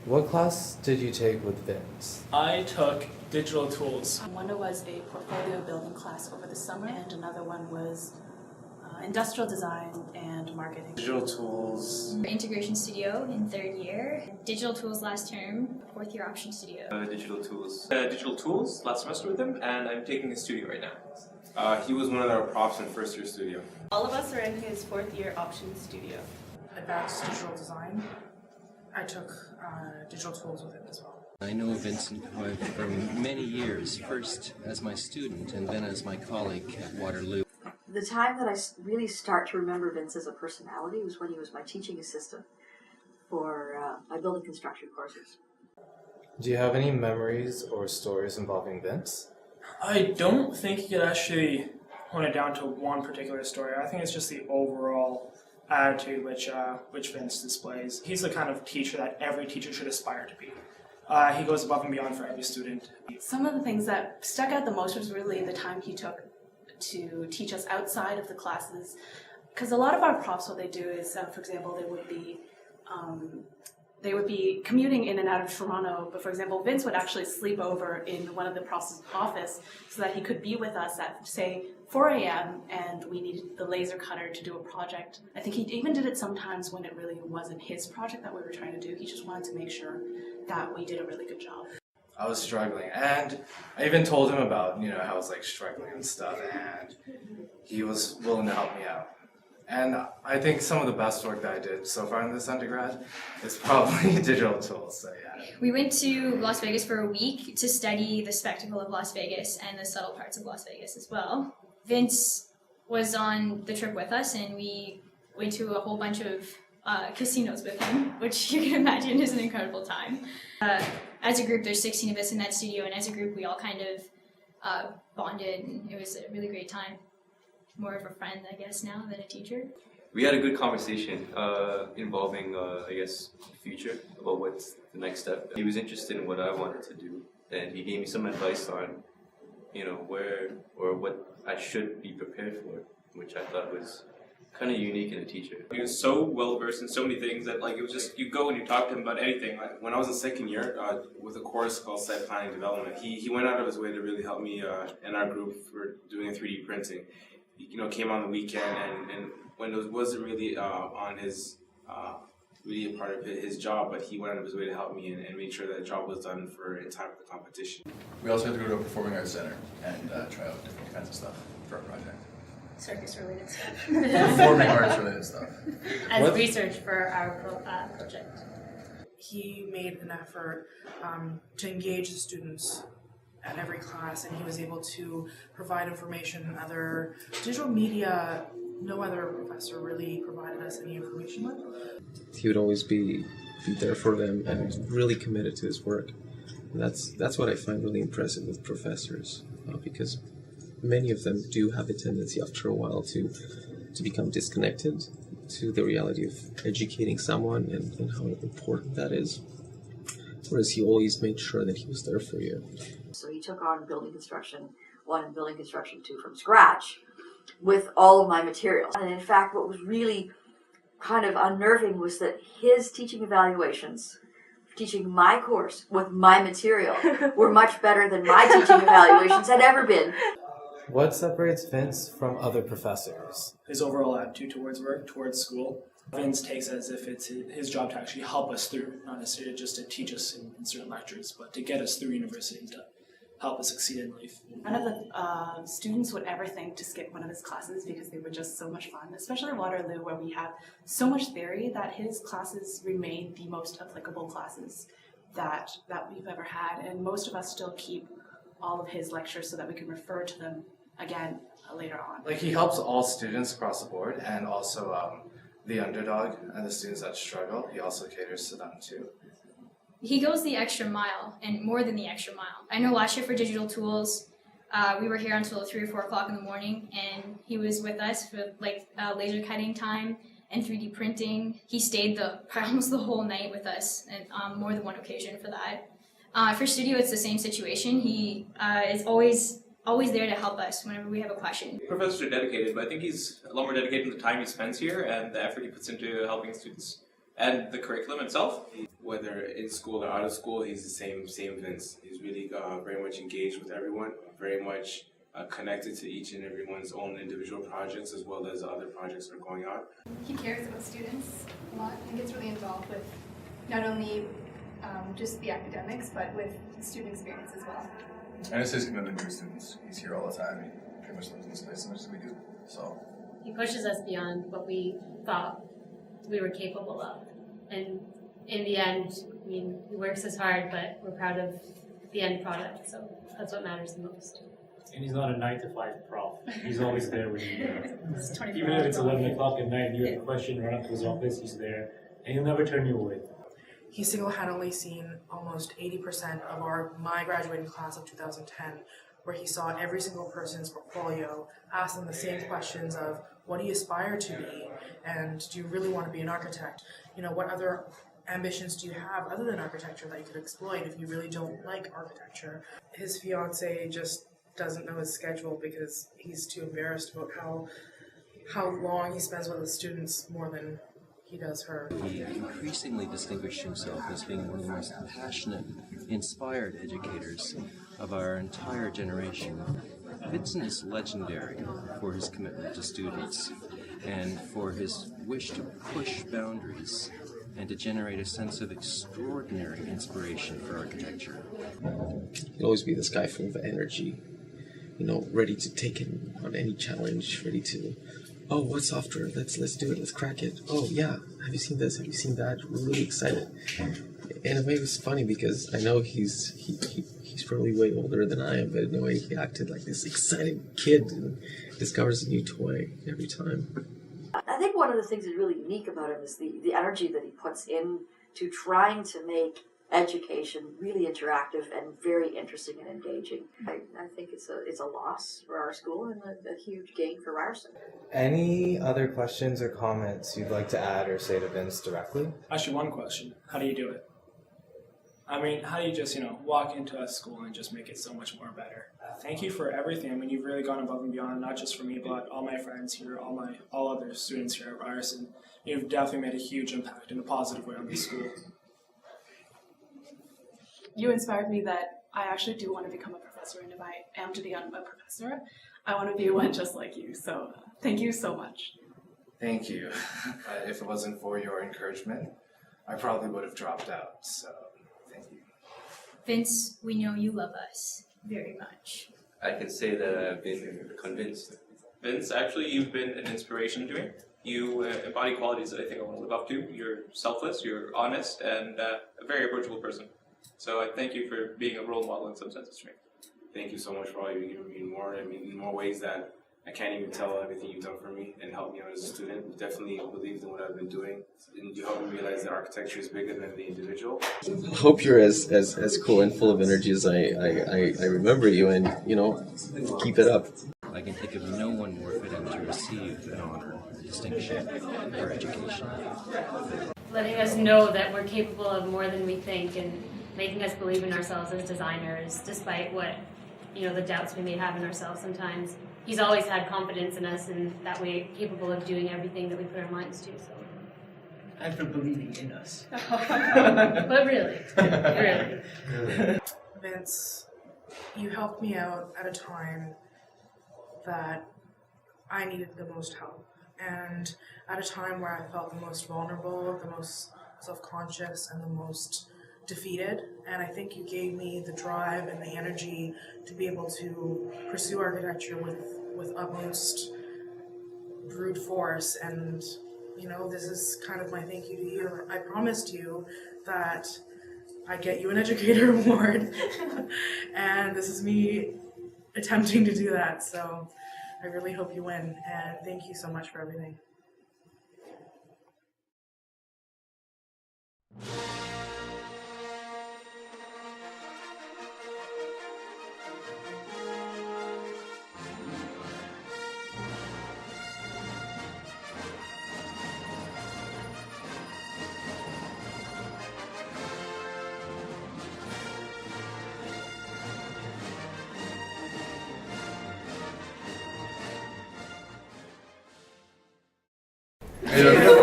What class did you take with Vince? I took digital tools. One was a portfolio building class over the summer, and another one was industrial design and marketing. Digital tools. Integration Studio in third year, digital tools last term, fourth year option studio. Digital tools last semester with him, and I'm taking his studio right now. He was one of our props in first year studio. All of us are in his fourth year option studio. Advanced digital design. I took digital tools with him as well. I know Vincent Hui for many years, first as my student and then as my colleague at Waterloo. The time that I really start to remember Vince as a personality was when he was my teaching assistant for my building construction courses. Do you have any memories or stories involving Vince? I don't think you could actually hone it down to one particular story. I think it's just the overall attitude which Vince displays. He's the kind of teacher that every teacher should aspire to be. He goes above and beyond for every student. Some of the things that stuck out the most was really the time he took to teach us outside of the classes. Because a lot of our profs, what they do is, for example, they would be commuting in and out of Toronto, but for example, Vince would actually sleep over in one of the profs' office so that he could be with us at, say, 4 a.m. and we needed the laser cutter to do a project. I think he even did it sometimes when it really wasn't his project that we were trying to do. He just wanted to make sure that we did a really good job. I was struggling, and I even told him about, how I was struggling and stuff, and he was willing to help me out. And I think some of the best work that I did so far in this undergrad is probably digital tools, so yeah. We went to Las Vegas for a week to study the spectacle of Las Vegas and the subtle parts of Las Vegas as well. Vince was on the trip with us, and we went to a whole bunch of casinos with him, which you can imagine is an incredible time. As a group, there's 16 of us in that studio, and as a group, we all kind of bonded, and it was a really great time. More of a friend, I guess, now than a teacher. We had a good conversation involving, future, about what's the next step. He was interested in what I wanted to do, and he gave me some advice on, where or what I should be prepared for, which I thought was kind of unique in a teacher. He was so well versed in so many things that it was just, you go and you talk to him about anything. When I was in second year with a course called Site Planning Development, he went out of his way to really help me and our group for doing 3D printing. He came on the weekend, and when it wasn't really on his really a part of his job, but he went out of his way to help me and make sure that the job was done in time for the competition. We also had to go to a performing arts center and try out different kinds of stuff for our project. Circus-related stuff. Performing arts-related stuff. As research for our project. He made an effort to engage the students at every class, and he was able to provide information and other digital media no other professor really provided us any information with. He would always be there for them and really committed to his work. And that's what I find really impressive with professors, because many of them do have a tendency after a while to become disconnected to the reality of educating someone and how important that is. Whereas he always made sure that he was there for you. So he took on building construction 1 and building construction 2 from scratch with all of my materials. And in fact, what was really kind of unnerving was that his teaching evaluations, teaching my course with my material, were much better than my teaching evaluations had ever been. What separates Vince from other professors? His overall attitude towards work, towards school. Vince takes it as if it's his job to actually help us through, not necessarily just to teach us in certain lectures, but to get us through university and to help us succeed in life. None of the students would ever think to skip one of his classes because they were just so much fun, especially Waterloo, where we have so much theory that his classes remain the most applicable classes that we've ever had, and most of us still keep all of his lectures so that we can refer to them again later on. He helps all students across the board, and also the underdog and the students that struggle. He also caters to them too. He goes the extra mile, and more than the extra mile. I know last year for digital tools, we were here until 3 or 4 o'clock in the morning, and he was with us for laser cutting time and 3D printing. He stayed almost the whole night with us, and more than one occasion for that. For studio, it's the same situation. He is always there to help us whenever we have a question. Professors are dedicated, but I think he's a lot more dedicated to the time he spends here and the effort he puts into helping students And the curriculum itself, whether in school or out of school, he's the same Vince. He's really very much engaged with everyone, very much connected to each and everyone's own individual projects as well as other projects that are going on. He cares about students a lot and gets really involved with not only just the academics, but with the student experience as well. And it's his commitment to his students. He's here all the time. He pretty much lives in this place as much as we do. So he pushes us beyond what we thought we were capable of. And in the end, I mean, he works as hard, but we're proud of the end product. So that's what matters the most. And he's not a 9-to-5 prof. He's always there when you need him. It's Even if it's 11 o'clock at night and you have a question, run up to his office, he's there. And he'll never turn you away. He single-handedly seen almost 80% of my graduating class of 2010, where he saw every single person's portfolio, asked them the same questions of, what do you aspire to be? And do you really want to be an architect? You know, what other ambitions do you have other than architecture that you could exploit if you really don't like architecture? His fiance just doesn't know his schedule because he's too embarrassed about how long he spends with the students more than he does her. He increasingly distinguished himself as being one of the most passionate, inspired educators of our entire generation. Vincent is legendary for his commitment to students and for his wish to push boundaries and to generate a sense of extraordinary inspiration for architecture. He'll always be this guy full of energy, you know, ready to take in on any challenge, ready to, oh, what software? Let's do it. Let's crack it. Oh yeah, have you seen this? Have you seen that? We're really excited. In a way, it was funny because I know he's probably way older than I am, but in a way, he acted like this excited kid and discovers a new toy every time. I think one of the things that's really unique about him is the energy that he puts in to trying to make education really interactive and very interesting and engaging. I think it's a loss for our school and a huge gain for Ryerson. Any other questions or comments you'd like to add or say to Vince directly? Actually, one question. How do you do it? I mean, how do you just, walk into a school and just make it so much more better? Thank you for everything. I mean, you've really gone above and beyond, not just for me, but all my friends here, all other students here at Ryerson. You've definitely made a huge impact in a positive way on the school. You inspired me that I actually do want to become a professor, and if I am to become a professor, I want to be one just like you. So thank you so much. Thank you. If it wasn't for your encouragement, I probably would have dropped out. So thank you. Vince, we know you love us very much. I can say that I've been convinced. Vince, actually, you've been an inspiration to me. You embody qualities that I think I want to live up to. You're selfless, you're honest, and a very approachable person. So I thank you for being a role model in some senses to me. Thank you so much for all you've given me in more ways that I can't even tell everything you've done for me and helped me out as a student. You definitely believed in what I've been doing, and you helped me realize that architecture is bigger than the individual. I hope you're as cool and full of energy as I remember you, and keep it up. I can think of no one more fitting to receive an honor, distinction, or education. Letting us know that we're capable of more than we think and making us believe in ourselves as designers, despite what, the doubts we may have in ourselves sometimes. He's always had confidence in us and that we're capable of doing everything that we put our minds to. So. And for believing in us. But really. Vince, you helped me out at a time that I needed the most help. And at a time where I felt the most vulnerable, the most self-conscious, and the most defeated. And I think you gave me the drive and the energy to be able to pursue architecture with utmost brute force. And, this is kind of my thank you to you. I promised you that I'd get you an educator award. And this is me attempting to do that. So I really hope you win. And thank you so much for everything. Yeah.